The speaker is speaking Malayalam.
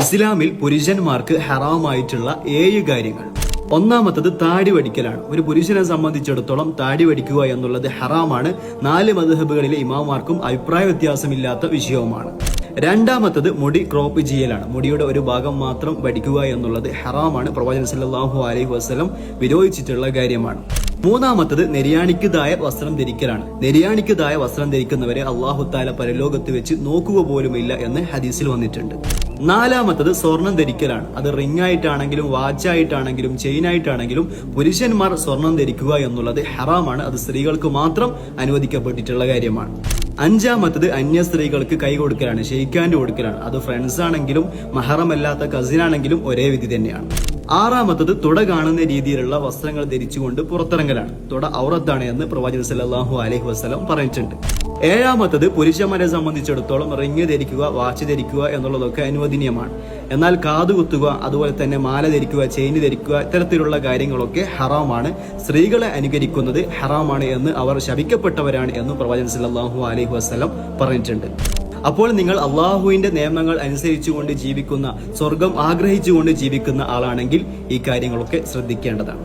ഇസ്ലാമിൽ പുരുഷന്മാർക്ക് ഹറാമായിട്ടുള്ള 7 കാര്യങ്ങൾ. ഒന്നാമത്തത് താടി വടിക്കലാണ്. ഒരു പുരുഷനെ സംബന്ധിച്ചിടത്തോളം താടി വടിക്കുക എന്നുള്ളത് ഹറാമാണ്. 4 മദ്ഹബുകളിലെ ഇമാമാർക്കും അഭിപ്രായ വ്യത്യാസമില്ലാത്ത വിഷയവുമാണ്. രണ്ടാമത്തത് മുടി ക്രോപ്പ് ചെയ്യലാണ്. മുടിയുടെ ഒരു ഭാഗം മാത്രം വടിക്കുക എന്നുള്ളത് ഹറാമാണ്. പ്രവാചകൻ സല്ലല്ലാഹു അലൈഹി വസല്ലം വിരോധിച്ചിട്ടുള്ള കാര്യമാണ്. മൂന്നാമത്തത് നെര്യാണിക്കുതായ വസ്ത്രം ധരിക്കലാണ്. നെര്യാണിക്കുതായ വസ്ത്രം ധരിക്കുന്നവരെ അല്ലാഹു തആല പരലോകത്ത് വെച്ച് നോക്കുക പോലുമില്ല എന്ന് ഹദീസിൽ വന്നിട്ടുണ്ട്. നാലാമത്തത് സ്വർണം ധരിക്കലാണ്. അത് റിംഗ് ആയിട്ടാണെങ്കിലും വാച്ചായിട്ടാണെങ്കിലും ചെയിൻ ആയിട്ടാണെങ്കിലും പുരുഷന്മാർ സ്വർണം ധരിക്കുക എന്നുള്ളത് ഹറാമാണ്. അത് സ്ത്രീകൾക്ക് മാത്രം അനുവദിക്കപ്പെട്ടിട്ടുള്ള കാര്യമാണ്. അഞ്ചാമത്തത് അന്യ സ്ത്രീകൾക്ക് കൈ കൊടുക്കലാണ്, ഷെയ്ക്കാൻഡ് കൊടുക്കലാണ്. അത് ഫ്രണ്ട്സ് ആണെങ്കിലും മഹറമല്ലാത്ത കസിൻ ആണെങ്കിലും ഒരേ വിധി തന്നെയാണ്. ആറാമത്തത് തുട കാണുന്ന രീതിയിലുള്ള വസ്ത്രങ്ങൾ ധരിച്ചുകൊണ്ട് പുറത്തിറങ്ങലാണ്. തുട ഔറത്താണ് എന്ന് പ്രവാചകൻ സല്ലല്ലാഹു അലൈഹി വസല്ലം പറഞ്ഞിട്ടുണ്ട്. ഏഴാമത്തത് പുരുഷന്മാരെ സംബന്ധിച്ചിടത്തോളം റിംഗ് ധരിക്കുക, വാച്ച് ധരിക്കുക എന്നുള്ളതൊക്കെ അനുവദനീയമാണ്. എന്നാൽ കാതുകുത്തുക, അതുപോലെ തന്നെ മാല ധരിക്കുക, ചെയിൻ ധരിക്കുക, ഇത്തരത്തിലുള്ള കാര്യങ്ങളൊക്കെ ഹറാമാണ്. സ്ത്രീകളെ അനുകരിക്കുന്നത് ഹറാമാണ് എന്ന് അവർ ശപിക്കപ്പെട്ടവരാണ് എന്ന് പ്രവാചകൻ സല്ലല്ലാഹു അലൈഹി വസല്ലം പറഞ്ഞിട്ടുണ്ട്. അപ്പോൾ നിങ്ങൾ അള്ളാഹുവിന്റെ നിയമങ്ങൾ അനുസരിച്ചുകൊണ്ട് ജീവിക്കുന്ന, സ്വർഗം ആഗ്രഹിച്ചുകൊണ്ട് ജീവിക്കുന്ന ആളാണെങ്കിൽ ഈ കാര്യങ്ങളൊക്കെ ശ്രദ്ധിക്കേണ്ടതാണ്.